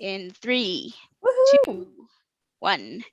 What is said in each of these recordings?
in 3, Woohoo! 2, 1.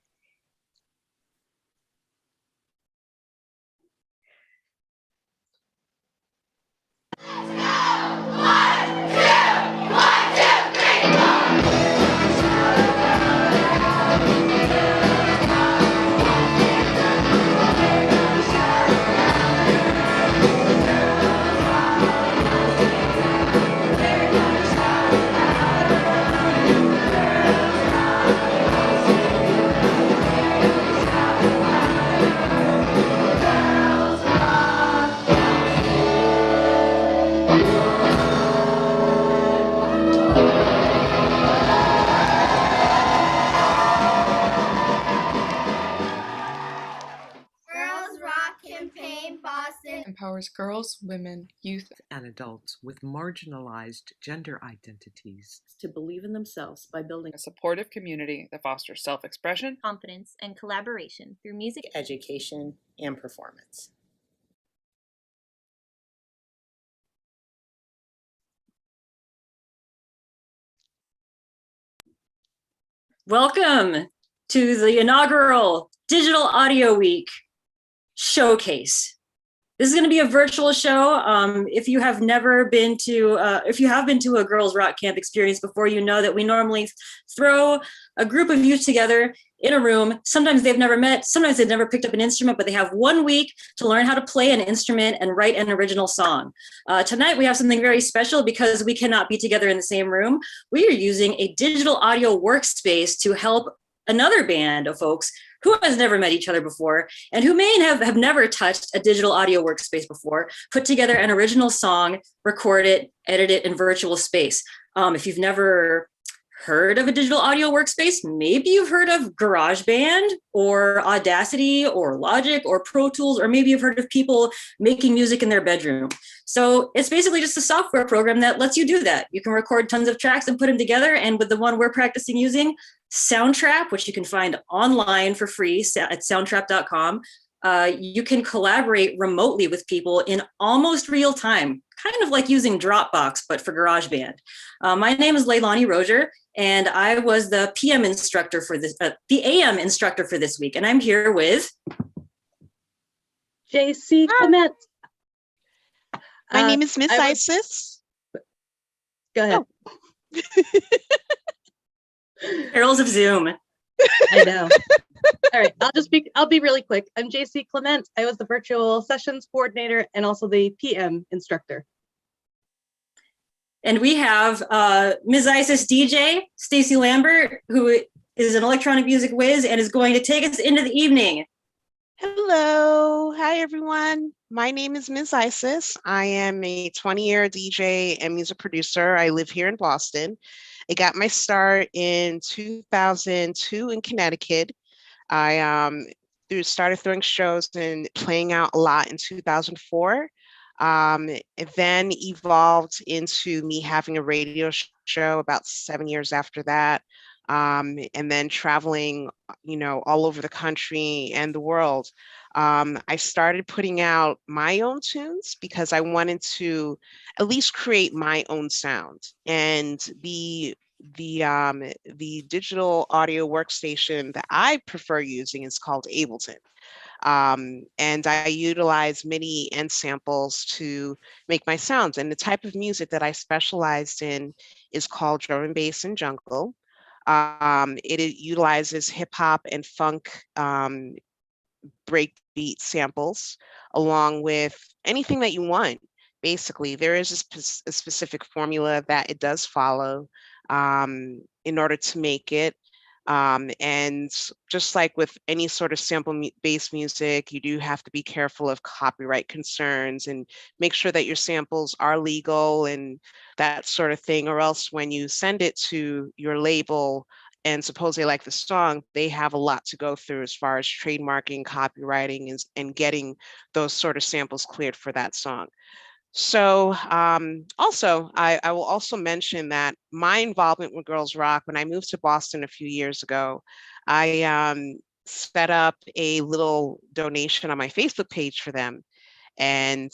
Empowers girls, women, youth, and adults with marginalized gender identities to believe in themselves by building a supportive community that fosters self-expression, confidence, and collaboration through music, education, and performance. Welcome to the inaugural Digital Audio Week showcase. This is going to be a virtual show. If you have been to a girls rock camp experience before, you know that we normally throw a group of youth together in a room. Sometimes they've never met, sometimes they've never picked up an instrument, but they have 1 week to learn how to play an instrument and write an original song. Tonight we have something very special because we cannot be together in the same room. We are using a digital audio workspace to help another band of folks who has never met each other before and who may have never touched a digital audio workspace before, put together an original song, record it, edit it in virtual space. If you've never heard of a digital audio workspace, maybe you've heard of GarageBand or Audacity or Logic or Pro Tools, or maybe you've heard of people making music in their bedroom. So it's basically just a software program that lets you do that. You can record tons of tracks and put them together. And with the one we're practicing using, Soundtrap, which you can find online for free at soundtrap.com, you can collaborate remotely with people in almost real time, kind of like using Dropbox, but for GarageBand. My name is Leilani Roger, and I was the PM instructor for this, the AM instructor for this week. And I'm here with JC Clement. My name is Miss Isis. Go ahead. Oh. Perils of Zoom. I know. All right, I'll be really quick. I'm JC Clement. I was the virtual sessions coordinator and also the PM instructor. And we have Ms. Isis DJ, Stacy Lambert, who is an electronic music whiz and is going to take us into the evening. Hello. Hi, everyone. My name is Ms. Isis. I am a 20-year DJ and music producer. I live here in Boston. I got my start in 2002 in Connecticut. I started throwing shows and playing out a lot in 2004. It then evolved into me having a radio show about 7 years after that. And then traveling, all over the country and the world. I started putting out my own tunes because I wanted to at least create my own sound. And the digital audio workstation that I prefer using is called Ableton. And I utilize MIDI and samples to make my sounds. And the type of music that I specialized in is called drum and bass and jungle. It utilizes hip hop and funk breakbeat samples, along with anything that you want. Basically, there is a specific formula that it does follow in order to make it. And just like with any sort of sample-based music, you do have to be careful of copyright concerns and make sure that your samples are legal and that sort of thing, or else when you send it to your label and suppose they like the song, they have a lot to go through as far as trademarking, copywriting, and getting those sort of samples cleared for that song. So also, I will also mention that my involvement with Girls Rock, when I moved to Boston a few years ago, I set up a little donation on my Facebook page for them. And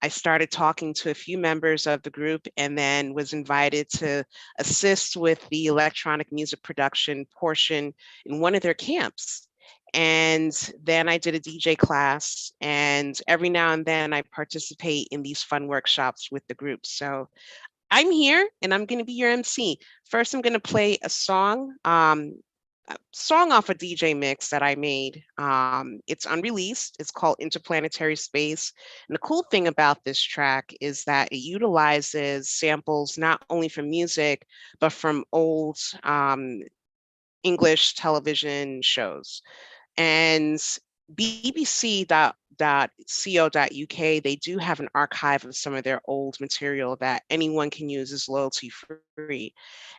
I started talking to a few members of the group and then was invited to assist with the electronic music production portion in one of their camps. And then I did a DJ class, and every now and then I participate in these fun workshops with the group. So I'm here and I'm going to be your MC. First, I'm going to play a song off a DJ mix that I made. It's unreleased. It's called Interplanetary Space. And the cool thing about this track is that it utilizes samples not only from music, but from old English television shows. And bbc.co.uk, they do have an archive of some of their old material that anyone can use as loyalty free.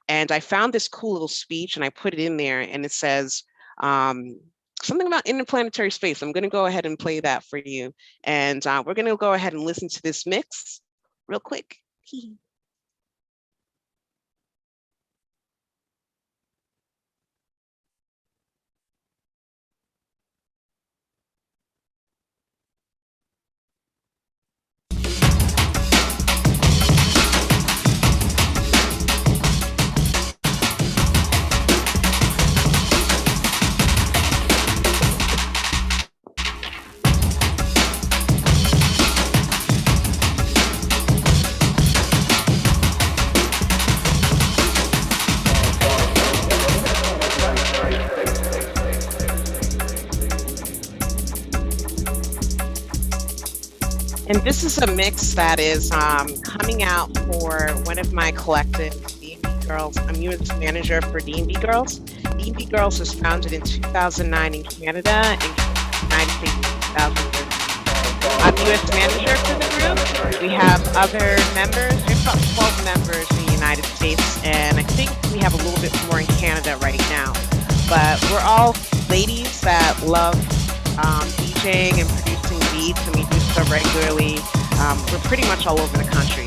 And I found this cool little speech and I put it in there, and it says something about interplanetary space. I'm going to go ahead and play that for you. And we're going to go ahead and listen to this mix real quick. And this is a mix that is coming out for one of my collective D&B Girls. I'm U.S. manager for D&B Girls. D&B Girls was founded in 2009 in Canada and United States in 2013. I'm U.S. manager for the group. We have other members. There's about 12 members in the United States, and I think we have a little bit more in Canada right now. But we're all ladies that love DJing and producing beats, and we do so regularly. We're pretty much all over the country.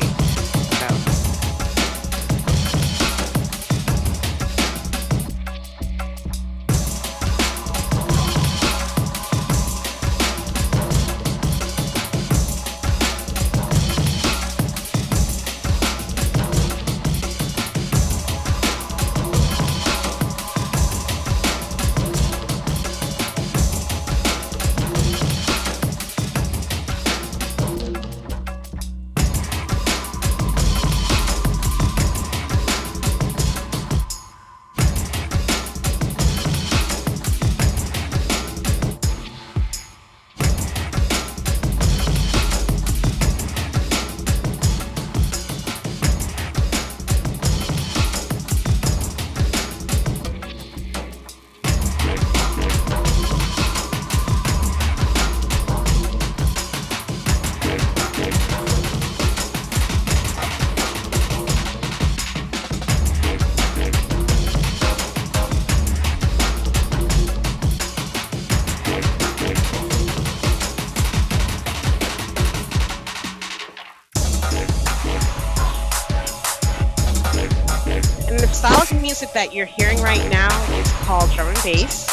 Style of music that you're hearing right now is called drum and bass.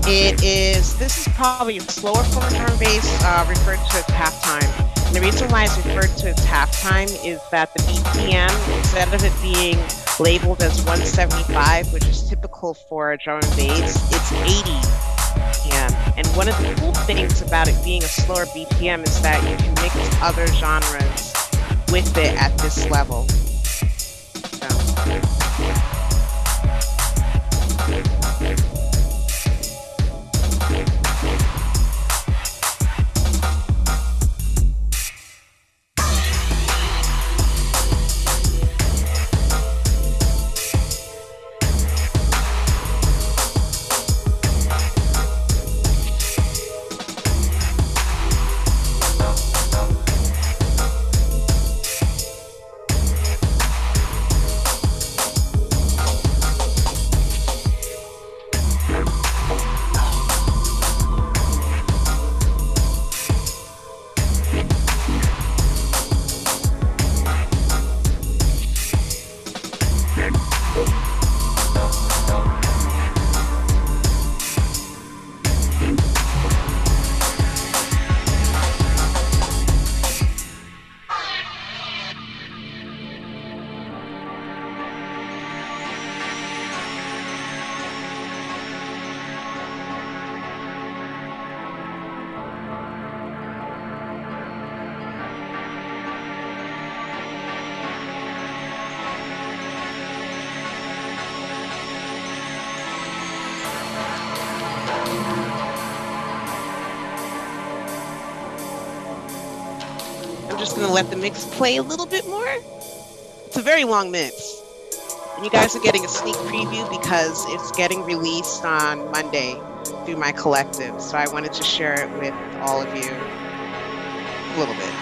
This is probably a slower form of drum and bass referred to as halftime. And the reason why it's referred to as halftime is that the BPM, instead of it being labeled as 175, which is typical for a drum and bass, it's 80 BPM. And one of the cool things about it being a slower BPM is that you can mix other genres with it at this level. just gonna let the mix play a little bit more. It's a very long mix. And you guys are getting a sneak preview because it's getting released on Monday through my collective. So I wanted to share it with all of you a little bit.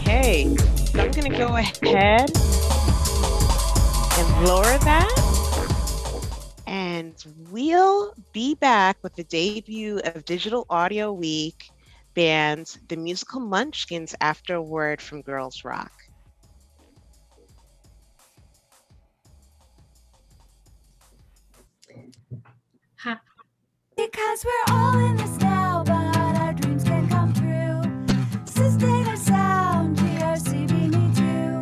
Okay, so I'm gonna go ahead and lower that. And we'll be back with the debut of Digital Audio Week band, the Musical Munchkins, after a word from Girls Rock. Because we're all in this now, but our dreams can come true. Sustain our sound, GRCB needs you.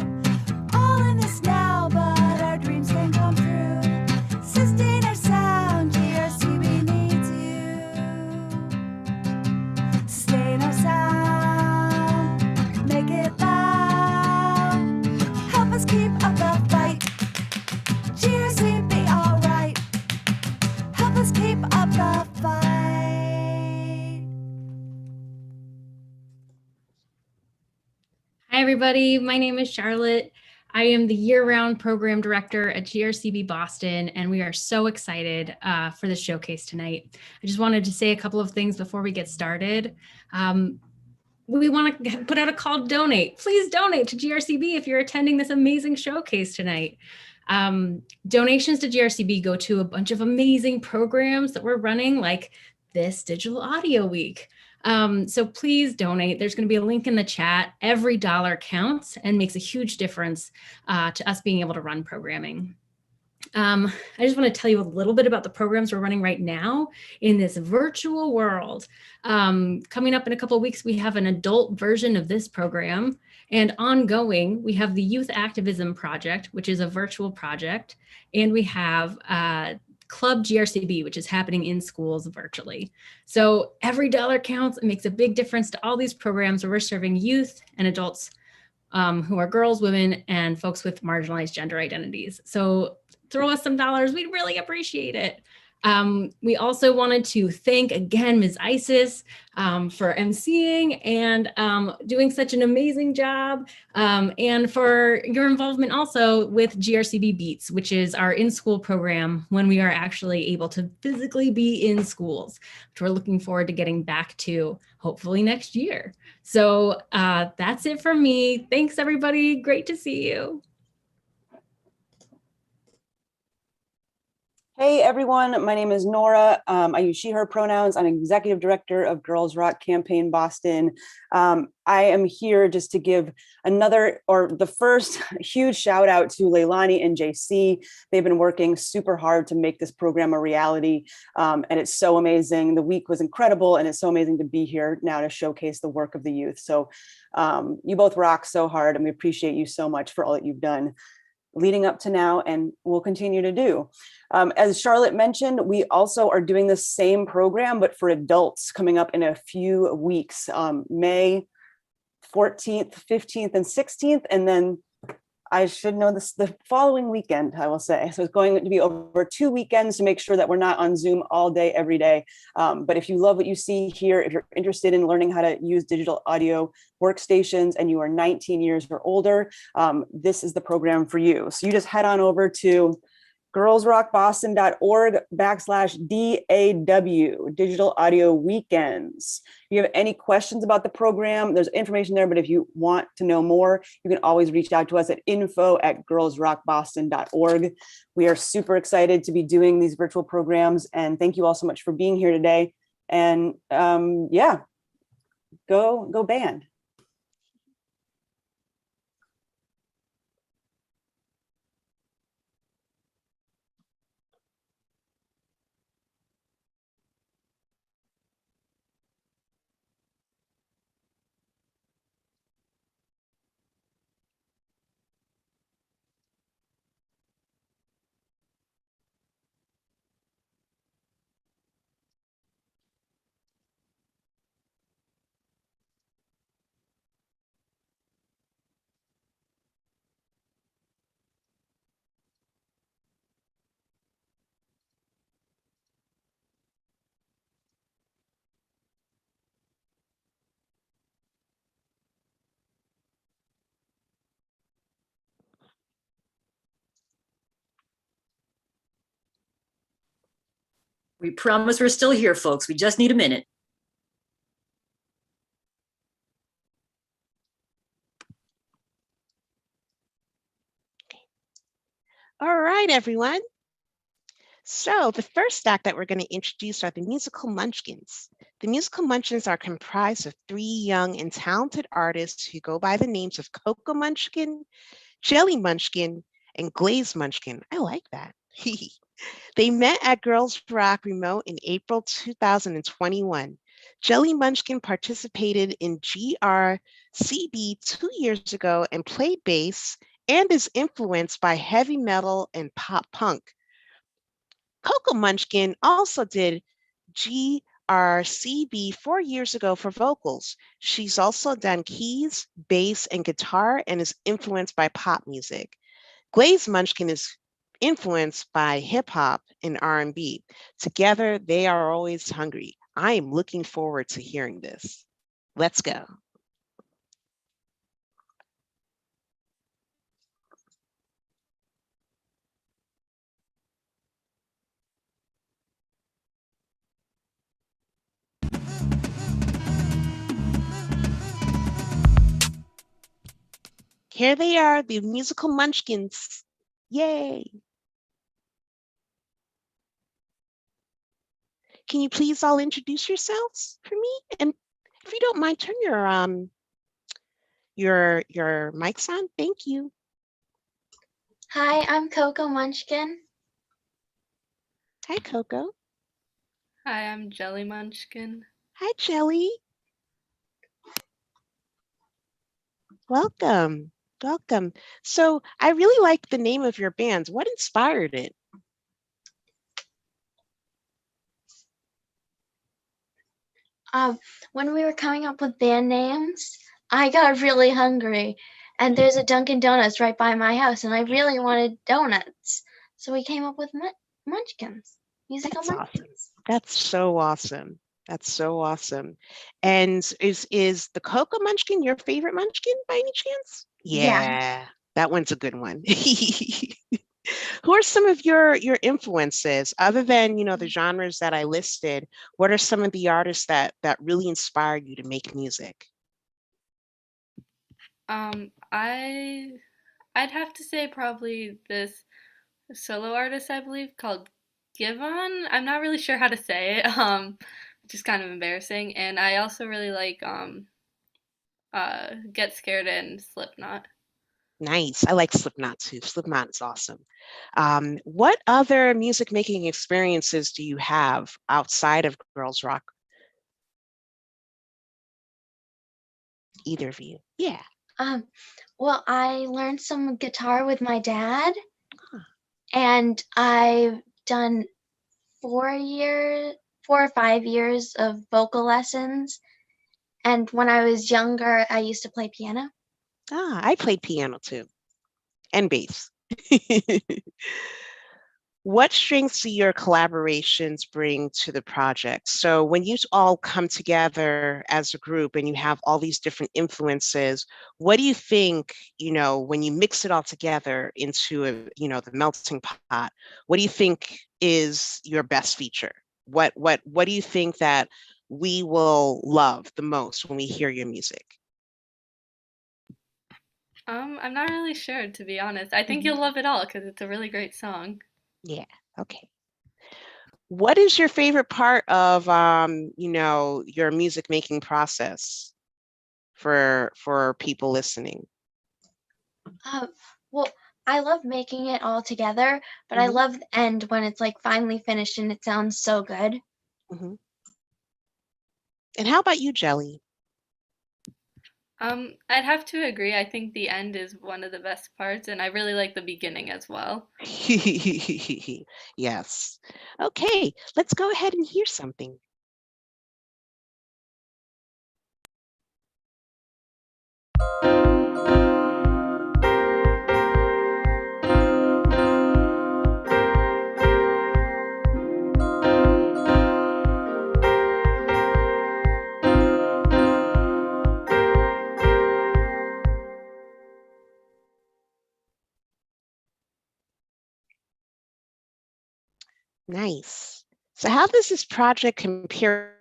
All in this now, but our dreams can come true. Sustain our sound, GRCB needs you. Sustain our sound, make it loud. Help us keep up the fight. GRCB alright. Help us keep up the fight. Hi, everybody. My name is Charlotte. I am the year-round program director at GRCB Boston, and we are so excited for the showcase tonight. I just wanted to say a couple of things before we get started. We want to put out a call to donate. Please donate to GRCB if you're attending this amazing showcase tonight. Donations to GRCB go to a bunch of amazing programs that we're running, like this Digital Audio Week. So please donate. There's going to be a link in the chat. Every dollar counts and makes a huge difference to us being able to run programming. I just want to tell you a little bit about the programs we're running right now in this virtual world. Coming up in a couple of weeks, we have an adult version of this program. And ongoing, we have the Youth Activism Project, which is a virtual project. And we have Club GRCB, which is happening in schools virtually. So every dollar counts. It makes a big difference to all these programs where we're serving youth and adults who are girls, women, and folks with marginalized gender identities. So throw us some dollars. We'd really appreciate it. We also wanted to thank again Ms. Isis for emceeing and doing such an amazing job, and for your involvement also with GRCB Beats, which is our in-school program when we are actually able to physically be in schools, which we're looking forward to getting back to hopefully next year. So that's it for me. Thanks, everybody. Great to see you. Hey everyone, my name is Nora. I use she, her pronouns. I'm executive director of Girls Rock Campaign Boston. I am here just to give the first huge shout out to Leilani and JC. They've been working super hard to make this program a reality. And it's so amazing. The week was incredible and it's so amazing to be here now to showcase the work of the youth. So you both rock so hard and we appreciate you so much for all that you've done leading up to now and will continue to do. As Charlotte mentioned, we also are doing the same program, but for adults coming up in a few weeks, May 14th, 15th, and 16th. And then I should know this the following weekend, I will say. So it's going to be over 2 weekends to make sure that we're not on Zoom all day, every day. But if you love what you see here, if you're interested in learning how to use digital audio workstations and you are 19 years or older, this is the program for you. So you just head on over to girlsrockboston.org/DAW, Digital Audio Weekends. If you have any questions about the program, there's information there, but if you want to know more, you can always reach out to us at info@girlsrockboston.org. We are super excited to be doing these virtual programs, and thank you all so much for being here today. And yeah, go band. We promise we're still here, folks. We just need a minute. All right, everyone. So the first act that we're going to introduce are the musical Munchkins. The musical Munchkins are comprised of 3 young and talented artists who go by the names of Coco Munchkin, Jelly Munchkin, and Glaze Munchkin. I like that. They met at Girls Rock Remote in April 2021. Jelly Munchkin participated in GRCB 2 years ago and played bass and is influenced by heavy metal and pop punk. Coco Munchkin also did GRCB 4 years ago for vocals. She's also done keys, bass, and guitar and is influenced by pop music. Glaze Munchkin is influenced by hip hop and R&B. Together, they are always hungry. I am looking forward to hearing this. Let's go. Here they are, the musical Munchkins. Yay. Can you please all introduce yourselves for me? And if you don't mind, turn your mics on. Thank you. Hi, I'm Coco Munchkin. Hi, Coco. Hi, I'm Jelly Munchkin. Hi, Jelly. Welcome. Welcome. So I really like the name of your bands. What inspired it? When we were coming up with band names, I got really hungry, and there's a Dunkin' Donuts right by my house, and I really wanted donuts. So we came up with Munchkins, musical That's Munchkins. awesome. That's so awesome. That's so awesome. And is the Coco Munchkin your favorite Munchkin by any chance? Yeah, that one's a good one. Who are some of your influences other than, the genres that I listed? What are some of the artists that really inspire you to make music? I'd have to say probably this solo artist, I believe, called Givon. I'm not really sure how to say it, which is kind of embarrassing. And I also really like Get Scared and Slipknot. Nice. I like Slipknot too. Slipknot is awesome. What other music making experiences do you have outside of Girls Rock? Either of you? Yeah. Well, I learned some guitar with my dad, and I've done 4 or 5 years of vocal lessons. And when I was younger, I used to play piano. I played piano too, and bass. What strengths do your collaborations bring to the project? So when you all come together as a group and you have all these different influences, what do you think, when you mix it all together into the melting pot, what do you think is your best feature? What do you think that we will love the most when we hear your music? I'm not really sure, to be honest. I think you'll love it all because it's a really great song. Yeah, okay. What is your favorite part of your music making process for people listening? Uh, well, I love making it all together, but I Mhm, love the end when it's like finally finished and it sounds so good. mhm. And how about you, Jelly? I'd have to agree. I think the end is one of the best parts, and I really like the beginning as well. Yes. Okay, let's go ahead and hear something. Nice. So how does this project compare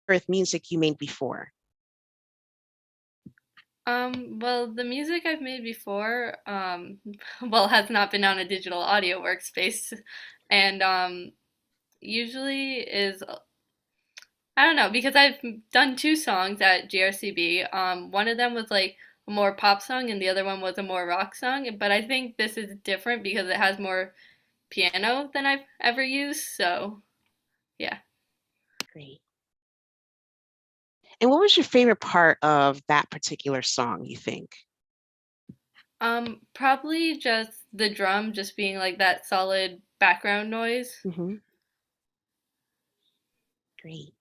with music you made before? Well, the music I've made before, well, has not been on a digital audio workspace, and usually is I don't know because I've done two songs at GRCB. One of them was like a more pop song, and the other one was a more rock song. But I think this is different because it has more piano than I've ever used. So yeah. Great. And what was your favorite part of that particular song, you think? Probably just the drum just being like that solid background noise. Mhm. Great.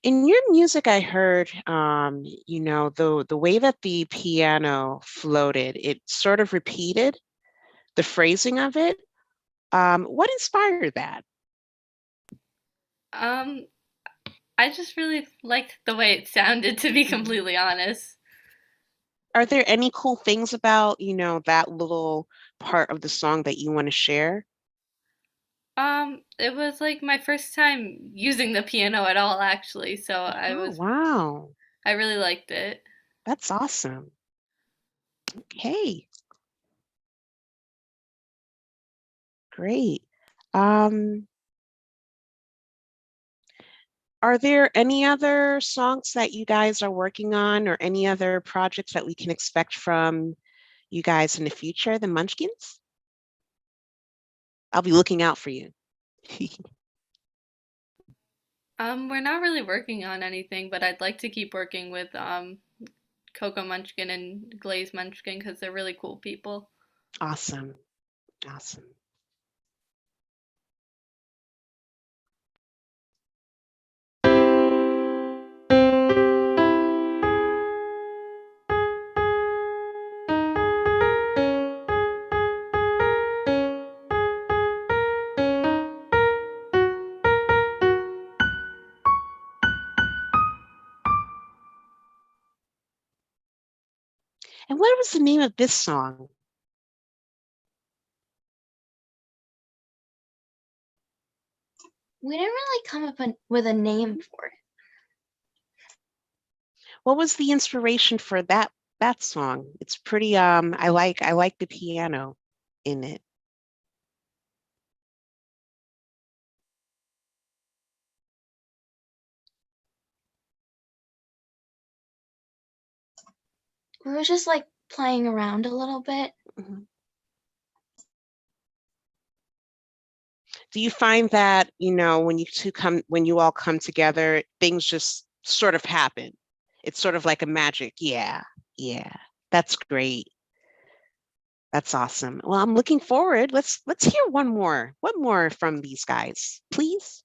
In your music, I heard, the way that the piano floated, it sort of repeated the phrasing of it. What inspired that? Um, I just really liked the way it sounded, to be Mhm. completely honest. Are there any cool things about, that little part of the song that you want to share? It was like my first time using the piano at all, actually, so Oh, wow. I really liked it. That's awesome. Okay, great. Um, are there any other songs that you guys are working on or any other projects that we can expect from you guys in the future, the Munchkins? I'll be looking out for you. We're not really working on anything, but I'd like to keep working with Coco Munchkin and Glaze Munchkin because they're really cool people. Awesome. Awesome. And what was the name of this song? We didn't really come up with a name for it. What was the inspiration for that song? It's pretty I like the piano in it. We were just like playing around a little bit. Mhm. Do you find that, when you all come together, things just sort of happen? It's sort of like a magic. Yeah, yeah. That's great. That's awesome. Well, I'm looking forward. Let's hear one more from these guys, please.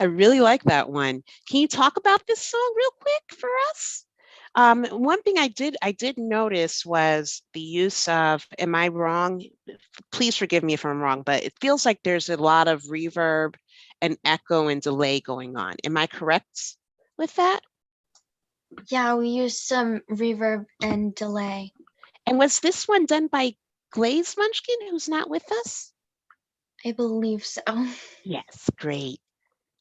I really like that one. Can you talk about this song real quick for us? One thing I did notice was the use of, am I wrong? Please forgive me if I'm wrong, but it feels like there's a lot of reverb and echo and delay going on. Am I correct with that? Yeah, we used some reverb and delay. And was this one done by Glaze Munchkin, who's not with us? I believe so. Yes, great,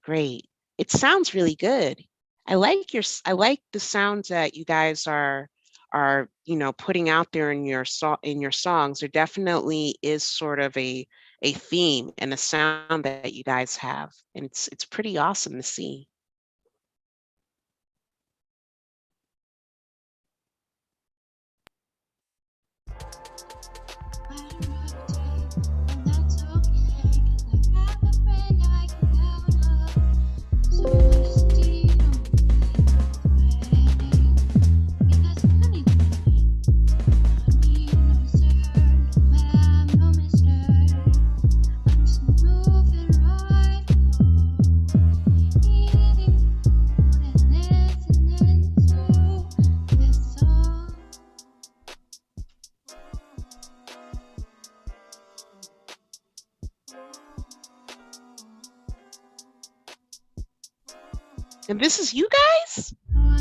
great. It sounds really good. I like I like the sounds that you guys are putting out there in your songs. There definitely is sort of a theme and a sound that you guys have, and it's pretty awesome to see. And this is you guys? Wow.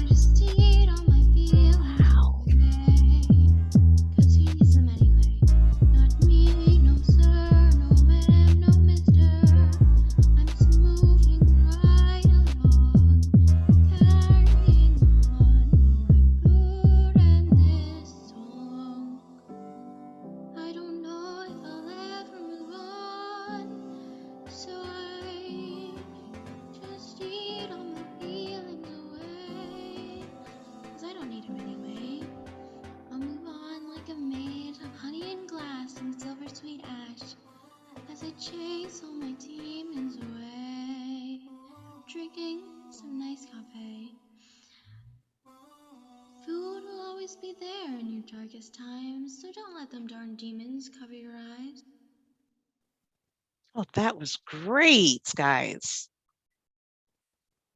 Oh, that was great, guys.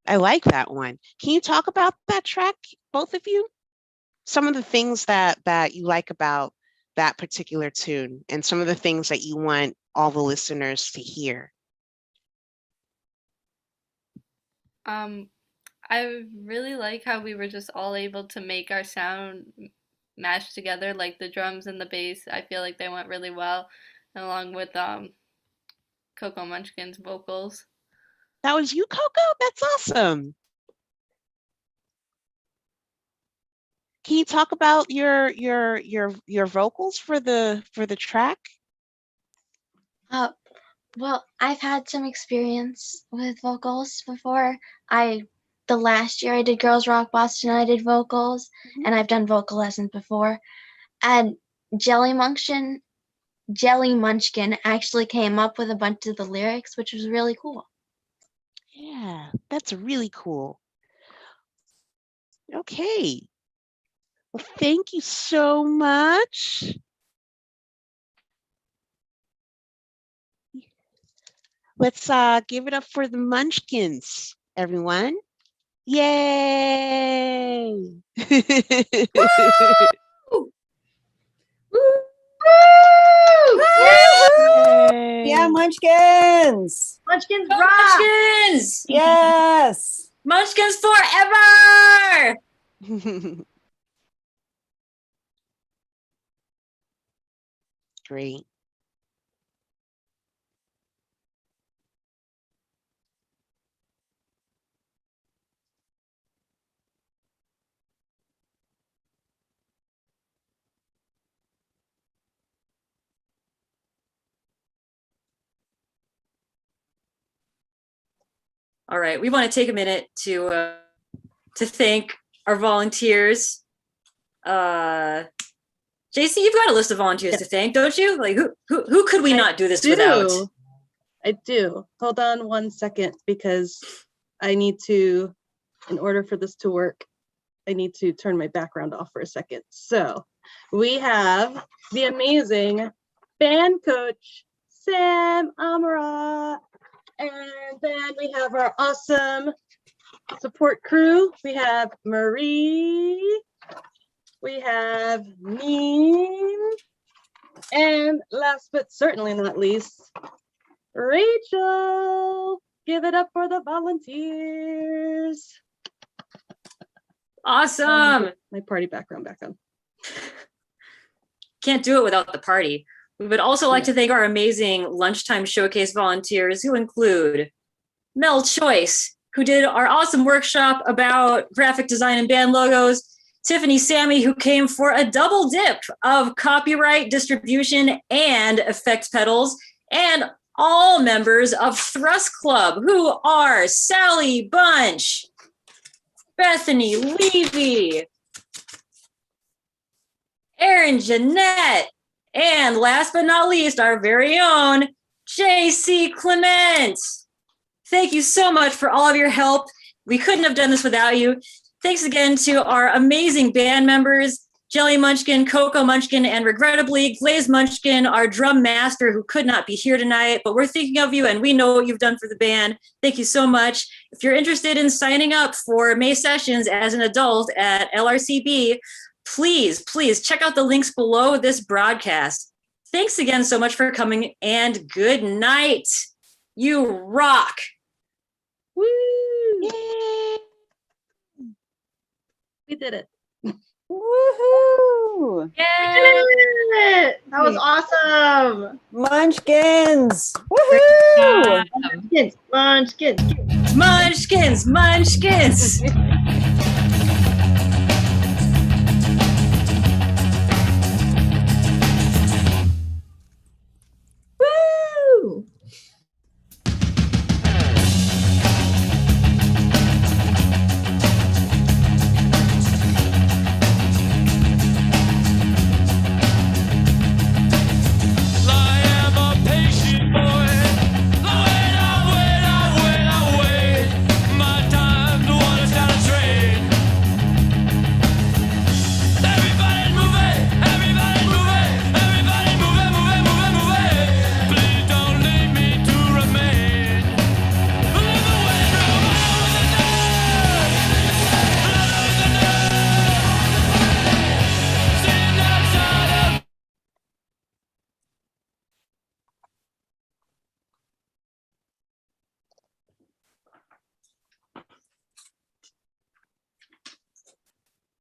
I like that one. Can you talk about that track, both of you? Some of the things that you like about that particular tune and some of the things that you want all the listeners to hear. I really like how we were just all able to make our sound match together, like the drums and the bass. I feel like they went really well, along with Coco Munchkin's vocals. That was you, Coco? That's awesome. Can you talk about your vocals for the track? Well, I've had some experience with vocals before. The last year I did Girls Rock Boston, I did vocals, and I've done vocal lessons before. And Jelly Munchkin actually came up with a bunch of the lyrics, which was really cool. Yeah, that's really cool. Okay. Well, thank you so much. Let's give it up for the Munchkins, everyone. Yay! Yeah, Munchkins! Munchkins rock! Munchkins! Yes! Munchkins forever! Great. All right, we want to take a minute to thank our volunteers. JC, you've got a list of volunteers to thank, don't you? Like who could we not do this without? I do. Hold on one second, because I need to, in order for this to work, I need to turn my background off for a second. So we have the amazing band coach, Sam Amara, And then we have our awesome support crew. We have Marie, we have me, and last but certainly not least, Rachel. Give it up for the volunteers. Awesome. My party background back on. Can't do it without the party. We would also like to thank our amazing lunchtime showcase volunteers who include Mel Choice, who did our awesome workshop about graphic design and band logos, Tiffany Sammy, who came for a double dip of copyright distribution and effect pedals, and all members of Thrust Club, who are Sally Bunch, Bethany Levy, Erin Jeanette, and last but not least, our very own JC Clement. Thank you so much for all of your help. We couldn't have done this without you. Thanks again to our amazing band members, Jelly Munchkin, Coco Munchkin, and regrettably, Glaze Munchkin, our drum master who could not be here tonight, but we're thinking of you and we know what you've done for the band. Thank you so much. If you're interested in signing up for May sessions as an adult at LRCB, please check out the links below this broadcast. Thanks again so much for coming and good night. You rock. Woo! Yay! We did it. Woohoo! Yay! That was awesome. Munchkins! Woohoo! Munchkins, munchkins. Munchkins, munchkins.